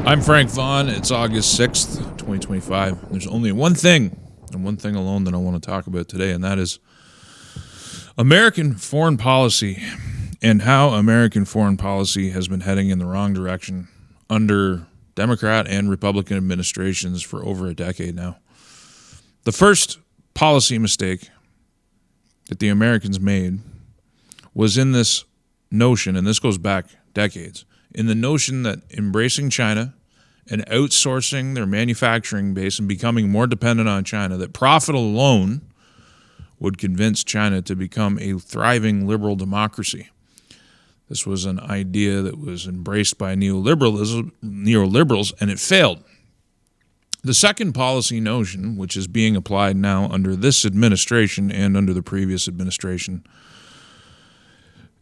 I'm Frank Vaughn. It's August 6th, 2025. There's only one thing, and one thing alone, that I want to talk about today, and that is American foreign policy and how American foreign policy has been heading in the wrong direction under Democrat and Republican administrations for over a decade now. The first policy mistake that the Americans made was in this notion, and this goes back decades, in the notion that embracing China and outsourcing their manufacturing base and becoming more dependent on China, that profit alone would convince China to become a thriving liberal democracy. This was an idea that was embraced by neoliberals, and it failed. The second policy notion, which is being applied now under this administration and under the previous administration,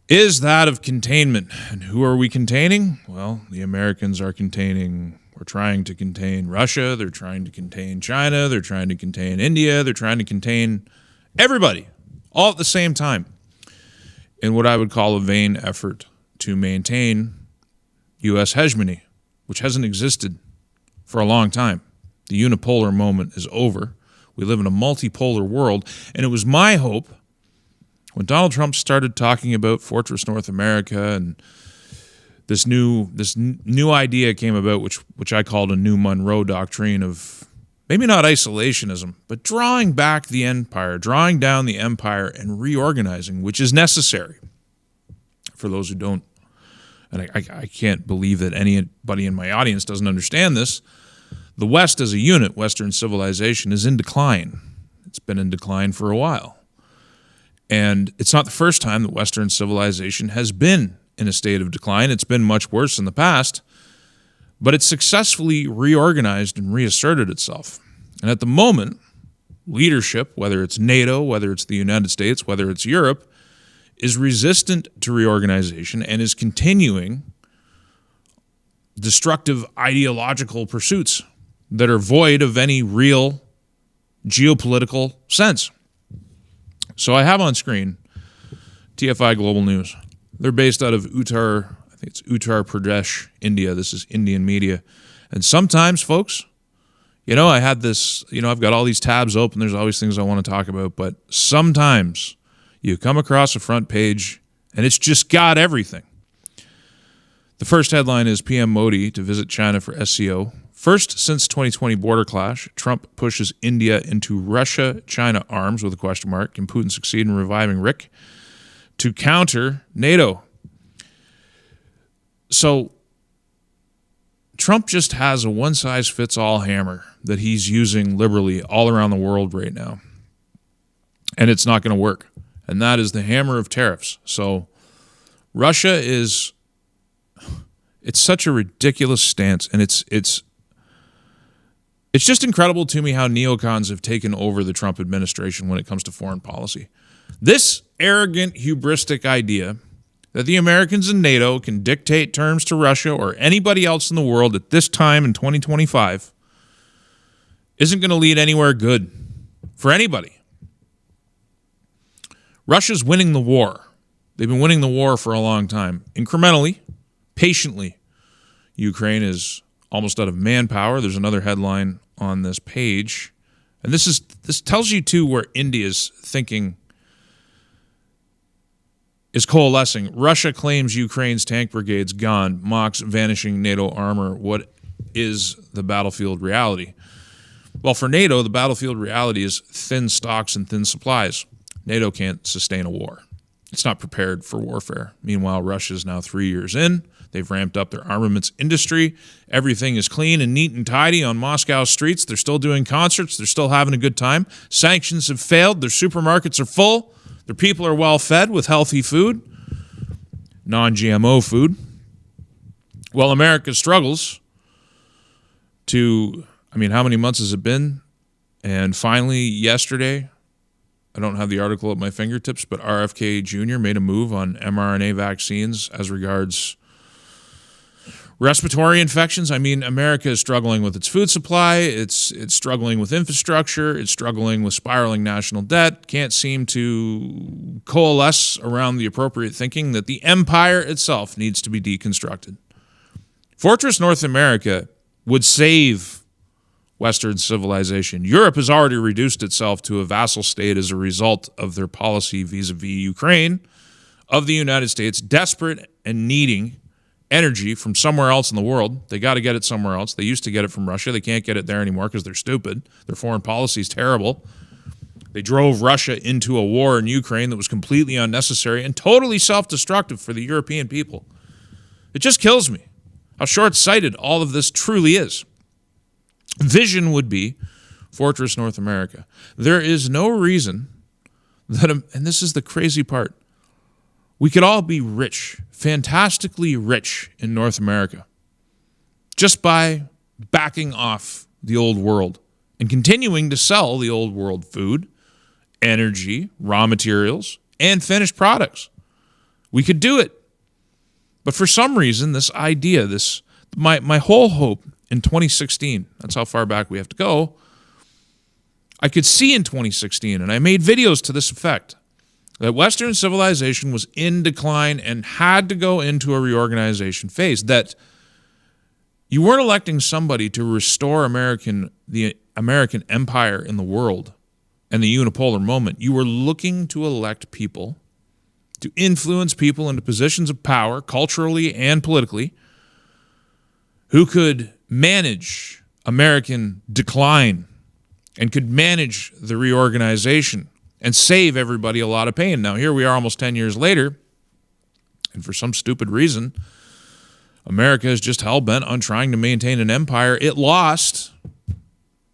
is that of containment. And who are we containing? Well, the Americans are trying to contain Russia, they're trying to contain China, they're trying to contain India, they're trying to contain everybody, all at the same time, in what I would call a vain effort to maintain U.S. hegemony, which hasn't existed for a long time. The unipolar moment is over. We live in a multipolar world, and it was my hope when Donald Trump started talking about Fortress North America and this new idea came about, which I called a new MONROE doctrine of maybe not isolationism, but drawing back the empire, drawing down the empire and reorganizing, which is necessary. For those who don't, and I can't believe that anybody in my audience doesn't understand this, the West as a unit, Western civilization, is in decline. It's been in decline for a while. And it's not the first time that Western civilization has been in a state of decline. It's been much worse in the past, but it's successfully reorganized and reasserted itself. And at the moment, leadership, whether it's NATO, whether it's the United States, whether it's Europe, is resistant to reorganization and is continuing destructive ideological pursuits that are void of any real geopolitical sense. So I have on screen TFI Global News. They're based out of Uttar Pradesh, India. This is Indian media. And sometimes, folks, I had this, I've got all these tabs open. There's always things I want to talk about. But sometimes you come across a front page and it's just got everything. The first headline is PM Modi to visit China for SCO. First since 2020 border clash, Trump pushes India into Russia-China arms with a question mark. Can Putin succeed in reviving RIC to counter NATO? So Trump just has a one-size-fits-all hammer that he's using liberally all around the world right now. And it's not going to work. And that is the hammer of tariffs. So Russia it's such a ridiculous stance, and it's just incredible to me how neocons have taken over the Trump administration when it comes to foreign policy. This arrogant, hubristic idea that the Americans and NATO can dictate terms to Russia or anybody else in the world at this time in 2025 isn't going to lead anywhere good for anybody. Russia's winning the war. They've been winning the war for a long time. Incrementally, patiently. Ukraine is almost out of manpower. There's another headline on this page. And this tells you, too, where India's thinking is coalescing. Russia claims Ukraine's tank brigades gone, mocks vanishing NATO armor. What is the battlefield reality? Well, for NATO, the battlefield reality is thin stocks and thin supplies. NATO can't sustain a war. It's not prepared for warfare. Meanwhile, Russia is now 3 years in. They've ramped up their armaments industry. Everything is clean and neat and tidy on Moscow streets. They're still doing concerts. They're still having a good time. Sanctions have failed. Their supermarkets are full. Their people are well fed with healthy food, non-GMO food. Well, America struggles to, how many months has it been? And finally, yesterday, I don't have the article at my fingertips, but RFK Jr. made a move on mRNA vaccines as regards respiratory infections. America is struggling with its food supply. It's struggling with infrastructure. It's struggling with spiraling national debt. Can't seem to coalesce around the appropriate thinking that the empire itself needs to be deconstructed. Fortress North America would save Western civilization. Europe has already reduced itself to a vassal state as a result of their policy vis-a-vis Ukraine, of the United States desperate and needing energy from somewhere else in the world. They got to get it somewhere else. They used to get it from Russia. They can't get it there anymore because they're stupid. Their foreign policy is terrible. They drove Russia into a war in Ukraine that was completely unnecessary and totally self-destructive for the European people. It just kills me how short-sighted all of this truly is. Vision would be Fortress North America. There is no reason that, and this is the crazy part, we could all be rich, fantastically rich in North America, just by backing off the old world and continuing to sell the old world food, energy, raw materials, and finished products. We could do it. But for some reason, this idea, my whole hope in 2016, that's how far back we have to go, I could see in 2016, and I made videos to this effect, that Western civilization was in decline and had to go into a reorganization phase, that you weren't electing somebody to restore the American empire in the world and the unipolar moment. You were looking to elect people, to influence people into positions of power, culturally and politically, who could manage American decline and could manage the reorganization and save everybody a lot of pain. Now, here we are almost 10 years later, and for some stupid reason, America is just hell-bent on trying to maintain an empire it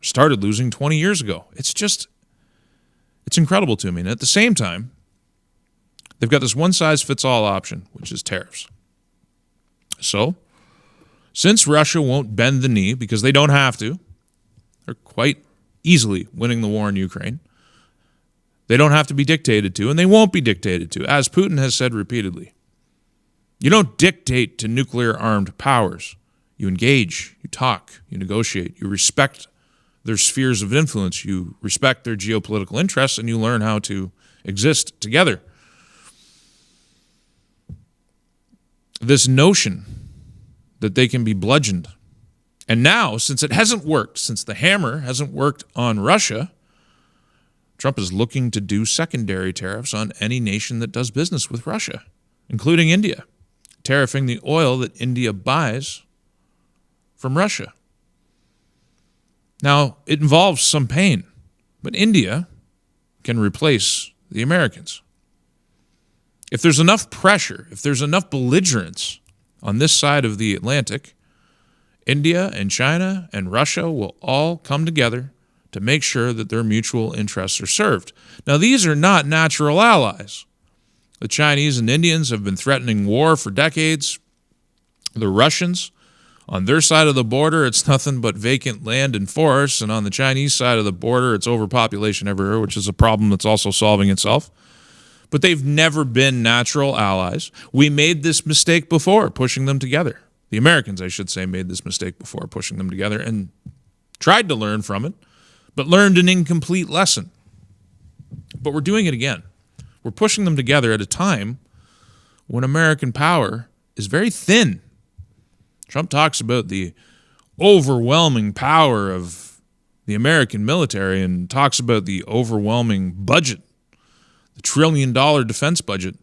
started losing 20 years ago. It's incredible to me. And at the same time, they've got this one-size-fits-all option, which is tariffs. So, since Russia won't bend the knee, because they don't have to, they're quite easily winning the war in Ukraine. They don't have to be dictated to, and they won't be dictated to, as Putin has said repeatedly. You don't dictate to nuclear-armed powers. You engage, you talk, you negotiate, you respect their spheres of influence, you respect their geopolitical interests, and you learn how to exist together. This notion that they can be bludgeoned. And now, since it hasn't worked, since the hammer hasn't worked on Russia, Trump is looking to do secondary tariffs on any nation that does business with Russia, including India, tariffing the oil that India buys from Russia. Now, it involves some pain, but India can replace the Americans. If there's enough pressure, if there's enough belligerence on this side of the Atlantic, India and China and Russia will all come together to make sure that their mutual interests are served. Now, these are not natural allies. The Chinese and Indians have been threatening war for decades. The Russians, on their side of the border, it's nothing but vacant land and forests, and on the Chinese side of the border, it's overpopulation everywhere, which is a problem that's also solving itself. But they've never been natural allies. We made this mistake before, pushing them together. The Americans, I should say, made this mistake before, pushing them together, and tried to learn from it, but learned an incomplete lesson. But we're doing it again. We're pushing them together at a time when American power is very thin. Trump talks about the overwhelming power of the American military and talks about the overwhelming budget, the $1 trillion defense budget.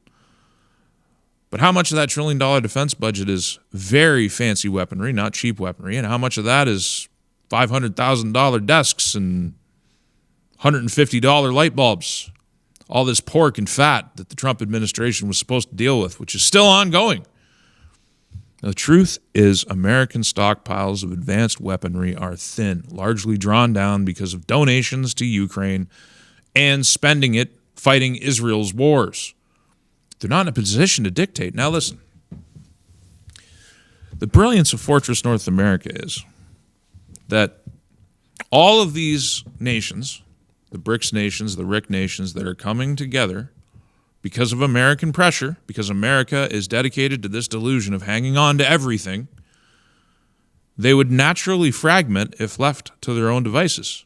But how much of that $1 trillion defense budget is very fancy weaponry, not cheap weaponry, and how much of that is $500,000 desks and $150 light bulbs? All this pork and fat that the Trump administration was supposed to deal with, which is still ongoing. Now, the truth is American stockpiles of advanced weaponry are thin, largely drawn down because of donations to Ukraine and spending it fighting Israel's wars. They're not in a position to dictate. Now listen, the brilliance of Fortress North America is that all of these nations, the BRICS nations, the RIC nations that are coming together because of American pressure, because America is dedicated to this delusion of hanging on to everything, they would naturally fragment if left to their own devices.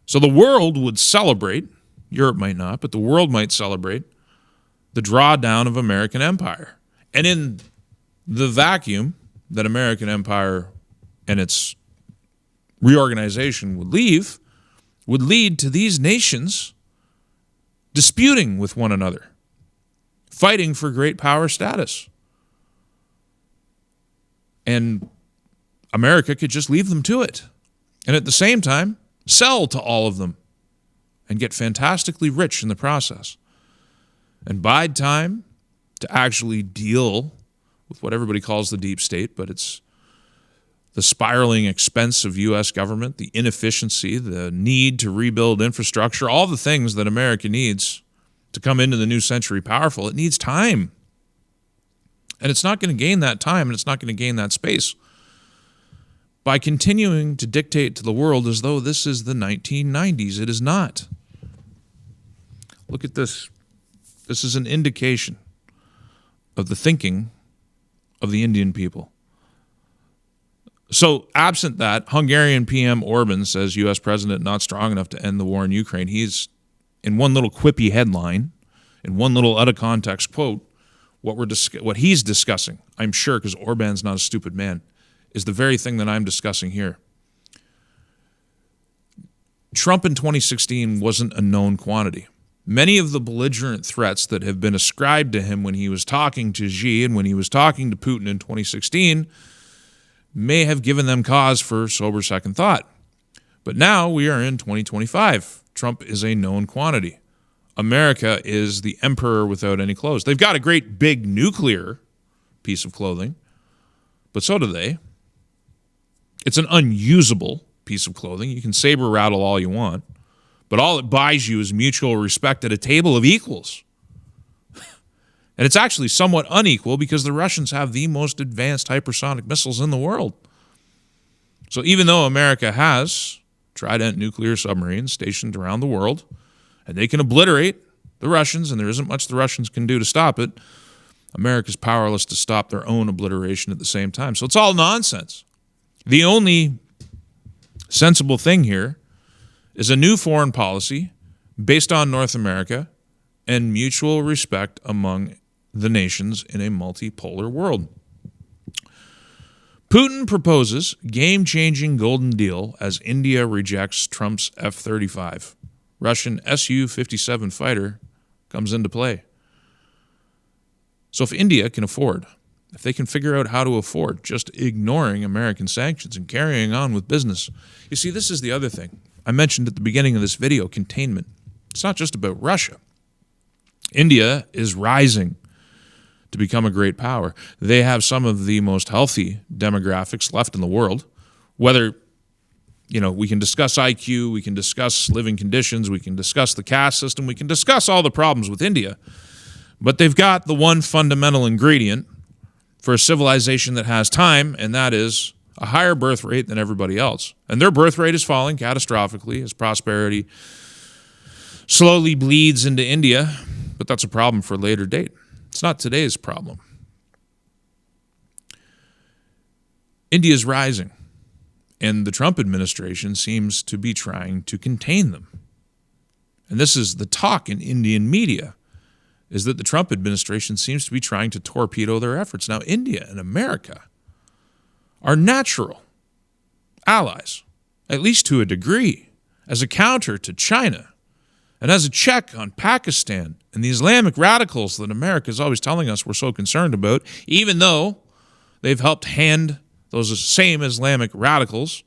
So the world would celebrate, Europe might not, but the world might celebrate the drawdown of American empire. And in the vacuum that American empire and its reorganization would lead to these nations disputing with one another, fighting for great power status. And America could just leave them to it. And at the same time, sell to all of them and get fantastically rich in the process. And bide time to actually deal with what everybody calls the deep state, but it's the spiraling expense of U.S. government, the inefficiency, the need to rebuild infrastructure, all the things that America needs to come into the new century powerful. It needs time. And it's not going to gain that time, and it's not going to gain that space by continuing to dictate to the world as though this is the 1990s. It is not. Look at this. This is an indication of the thinking of the Indian people. So, absent that, Hungarian PM Orban says U.S. president not strong enough to end the war in Ukraine. He's, in one little quippy headline, in one little out-of-context quote, what he's discussing, I'm sure, because Orban's not a stupid man, is the very thing that I'm discussing here. Trump in 2016 wasn't a known quantity. Many of the belligerent threats that have been ascribed to him when he was talking to Xi and when he was talking to Putin in 2016 may have given them cause for sober second thought. But now we are in 2025. Trump is a known quantity. America is the emperor without any clothes. They've got a great big nuclear piece of clothing, but so do they. It's an unusable piece of clothing. You can saber rattle all you want, but all it buys you is mutual respect at a table of equals. And it's actually somewhat unequal because the Russians have the most advanced hypersonic missiles in the world. So even though America has Trident nuclear submarines stationed around the world, and they can obliterate the Russians, and there isn't much the Russians can do to stop it, America's powerless to stop their own obliteration at the same time. So it's all nonsense. The only sensible thing here is a new foreign policy based on North America and mutual respect among the nations in a multipolar world. Putin proposes game-changing golden deal as India rejects Trump's F-35. Russian Su-57 fighter comes into play. So if India can afford, if they can figure out how to afford just ignoring American sanctions and carrying on with business. You see, this is the other thing. I mentioned at the beginning of this video, containment. It's not just about Russia. India is rising to become a great power. They have some of the most healthy demographics left in the world. Whether, we can discuss IQ, we can discuss living conditions, we can discuss the caste system, we can discuss all the problems with India. But they've got the one fundamental ingredient for a civilization that has time, and that is a higher birth rate than everybody else. And their birth rate is falling catastrophically as prosperity slowly bleeds into India, but that's a problem for a later date. It's not today's problem. India's rising, and the Trump administration seems to be trying to contain them. And this is the talk in Indian media, is that the Trump administration seems to be trying to torpedo their efforts. Now, India and America are natural allies, at least to a degree, as a counter to China and as a check on Pakistan and the Islamic radicals that America is always telling us we're so concerned about, even though they've helped hand those same Islamic radicals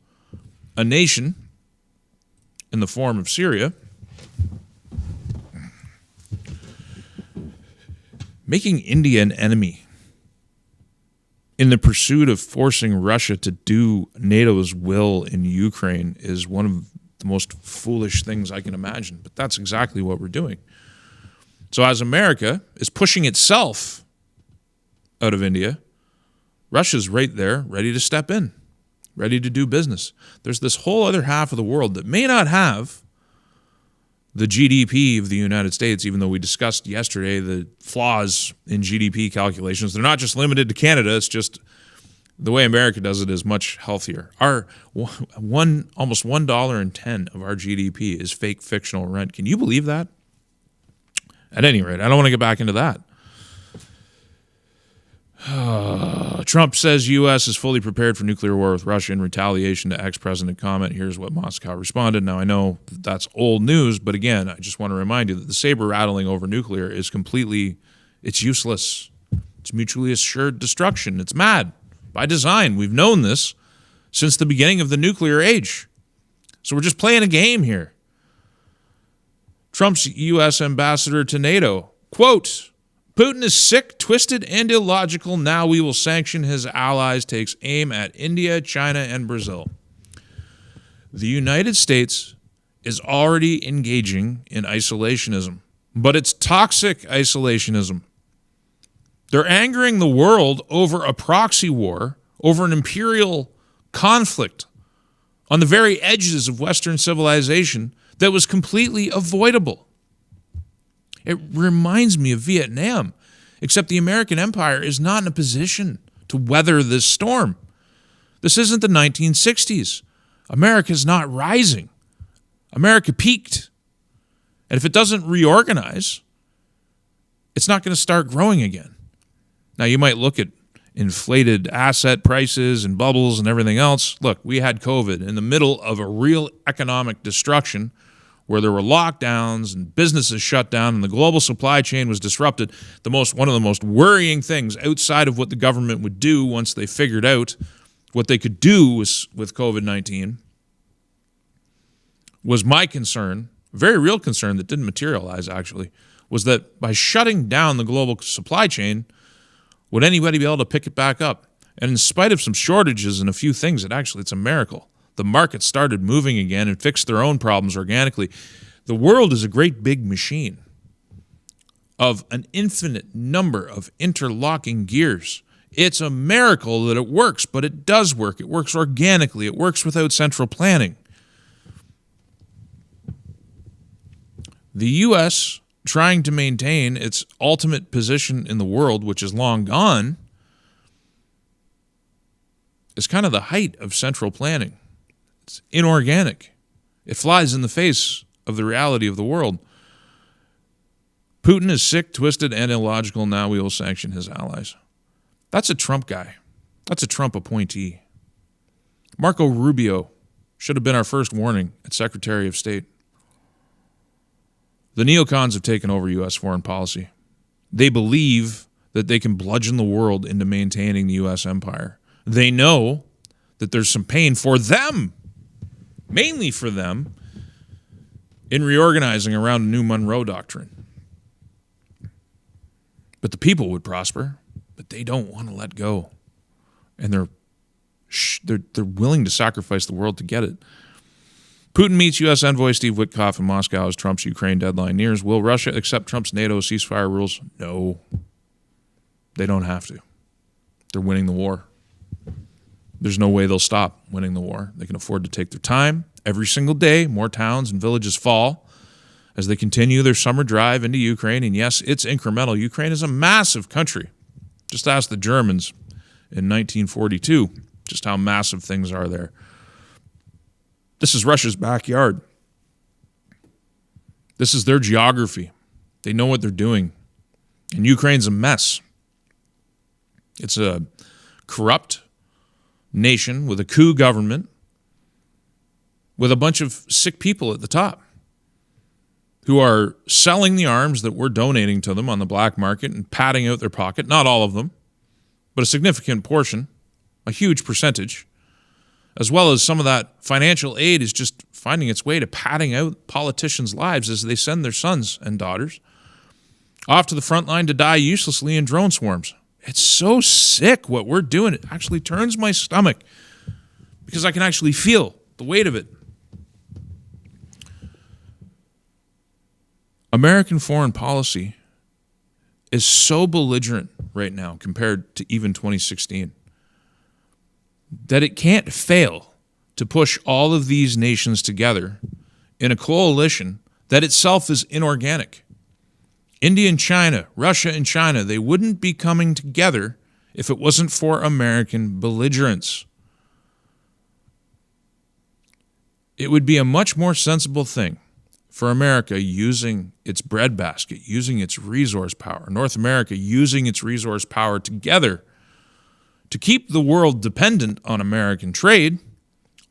a nation in the form of Syria. Making India an enemy in the pursuit of forcing Russia to do NATO's will in Ukraine is one of the most foolish things I can imagine. But that's exactly what we're doing. So as America is pushing itself out of India, Russia's right there, ready to step in, ready to do business. There's this whole other half of the world that may not have the GDP of the United States, even though we discussed yesterday the flaws in GDP calculations. They're not just limited to Canada. It's just the way America does it is much healthier. Our almost $1.10 of our GDP is fake fictional rent. Can you believe that? At any rate, I don't want to get back into that. Trump says U.S. is fully prepared for nuclear war with Russia in retaliation to ex-president comment. Here's what Moscow responded. Now, I know that's old news, but again, I just want to remind you that the saber rattling over nuclear is it's useless. It's mutually assured destruction. It's mad. By design, we've known this since the beginning of the nuclear age. So we're just playing a game here. Trump's U.S. ambassador to NATO, quote, Putin is sick, twisted, and illogical. Now we will sanction his allies, takes aim at India, China, and Brazil. The United States is already engaging in isolationism, but it's toxic isolationism. They're angering the world over a proxy war, over an imperial conflict on the very edges of Western civilization that was completely avoidable. It reminds me of Vietnam, except the American empire is not in a position to weather this storm. This isn't the 1960s. America's not rising. America peaked. And if it doesn't reorganize, it's not going to start growing again. Now, you might look at inflated asset prices and bubbles and everything else. Look, we had COVID in the middle of a real economic destruction where there were lockdowns and businesses shut down and the global supply chain was disrupted. One of the most worrying things outside of what the government would do once they figured out what they could do with COVID-19 was my concern, a very real concern that didn't materialize actually, was that by shutting down the global supply chain, would anybody be able to pick it back up? And in spite of some shortages and a few things, it's a miracle. The market started moving again and fixed their own problems organically. The world is a great big machine of an infinite number of interlocking gears. It's a miracle that it works, but it does work. It works organically. It works without central planning. The U.S. trying to maintain its ultimate position in the world, which is long gone, is kind of the height of central planning. It's inorganic. It flies in the face of the reality of the world. Putin is sick, twisted, and illogical. Now we will sanction his allies. That's a Trump guy. That's a Trump appointee. Marco Rubio should have been our first warning at Secretary of State. The neocons have taken over U.S. foreign policy. They believe that they can bludgeon the world into maintaining the U.S. empire. They know that there's some pain for them, mainly for them, in reorganizing around a new Monroe doctrine. But the people would prosper, but they don't want to let go. And they're willing to sacrifice the world to get it. Putin meets U.S. envoy Steve Witkoff in Moscow as Trump's Ukraine deadline nears. Will Russia accept Trump's NATO ceasefire rules? No. They don't have to. They're winning the war. There's no way they'll stop winning the war. They can afford to take their time. Every single day, more towns and villages fall as they continue their summer drive into Ukraine. And yes, it's incremental. Ukraine is a massive country. Just ask the Germans in 1942 just how massive things are there. This is Russia's backyard. This is their geography. They know what they're doing. And Ukraine's a mess. It's a corrupt nation with a coup government with a bunch of sick people at the top who are selling the arms that we're donating to them on the black market and padding out their pocket. Not all of them, but a significant portion, a huge percentage, as well as some of that financial aid is just finding its way to padding out politicians' lives as they send their sons and daughters off to the front line to die uselessly in drone swarms. It's so sick what we're doing. It actually turns my stomach because I can actually feel the weight of it. American foreign policy is so belligerent right now compared to even 2016 that it can't fail to push all of these nations together in a coalition that itself is inorganic. India and China, Russia and China, they wouldn't be coming together if it wasn't for American belligerence. It would be a much more sensible thing for America using its breadbasket, using its resource power, North America using its resource power together to keep the world dependent on American trade,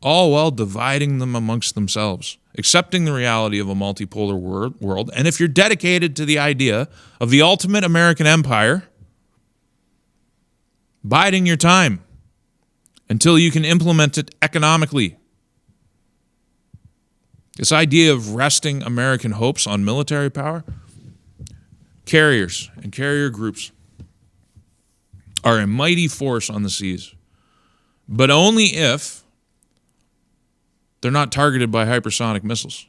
all while dividing them amongst themselves, accepting the reality of a multipolar world. And if you're dedicated to the idea of the ultimate American empire, biding your time until you can implement it economically. This idea of resting American hopes on military power, carriers and carrier groups are a mighty force on the seas, but only if they're not targeted by hypersonic missiles.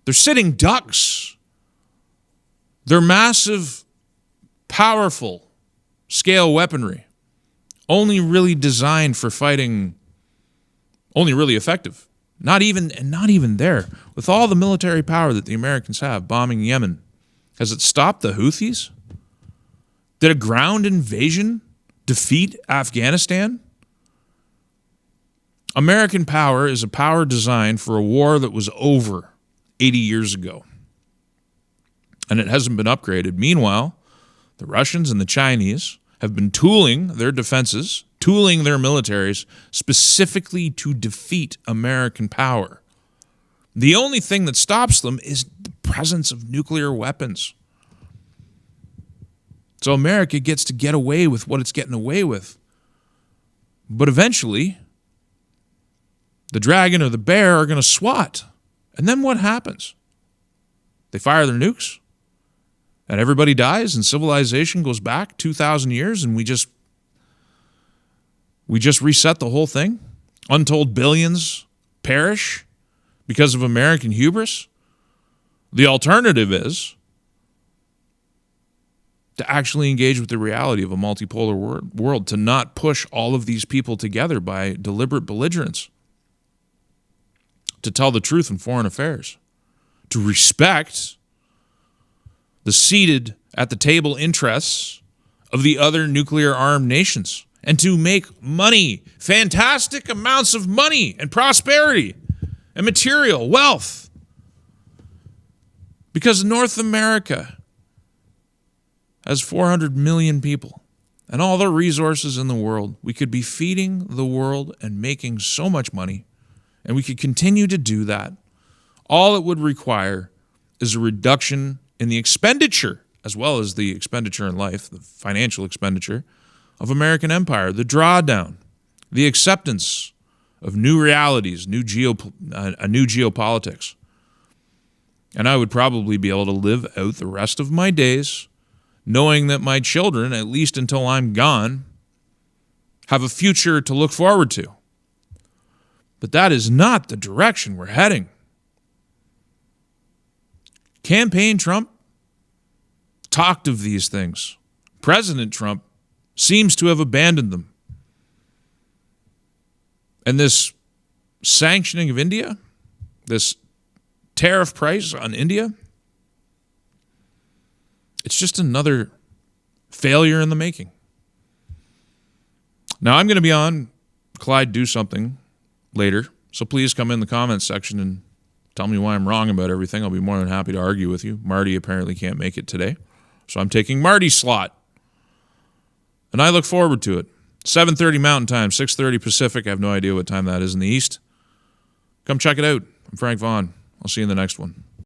They're sitting ducks. They're massive, powerful scale weaponry, only really designed for fighting, only really effective. Not even there. With all the military power that the Americans have bombing Yemen, has it stopped the Houthis? Did a ground invasion defeat Afghanistan? American power is a power designed for a war that was over 80 years ago. And it hasn't been upgraded. Meanwhile, the Russians and the Chinese have been tooling their defenses, tooling their militaries, specifically to defeat American power. The only thing that stops them is the presence of nuclear weapons. So America gets to get away with what it's getting away with. But eventually, the dragon or the bear are going to swat. And then what happens? They fire their nukes, and everybody dies, and civilization goes back 2,000 years, and we just reset the whole thing? Untold billions perish because of American hubris? The alternative is to actually engage with the reality of a multipolar world, to not push all of these people together by deliberate belligerence, to tell the truth in foreign affairs, to respect the seated at the table interests of the other nuclear-armed nations, and to make money, fantastic amounts of money and prosperity and material wealth. Because North America has 400 million people and all the resources in the world. We could be feeding the world and making so much money, and we could continue to do that. All it would require is a reduction in the expenditure, as well as the expenditure in life, the financial expenditure of American empire, the drawdown, the acceptance of new realities, a new geopolitics. And I would probably be able to live out the rest of my days knowing that my children, at least until I'm gone, have a future to look forward to. But that is not the direction we're heading. Campaign Trump talked of these things. President Trump seems to have abandoned them. And this sanctioning of India, this tariff price on India, it's just another failure in the making. Now, I'm going to be on Clyde Do Something later, so please come in the comments section and tell me why I'm wrong about everything. I'll be more than happy to argue with you. Marty apparently can't make it today, so I'm taking Marty's slot. And I look forward to it. 7:30 Mountain Time, 6:30 Pacific. I have no idea what time that is in the East. Come check it out. I'm Frank Vaughn. I'll see you in the next one.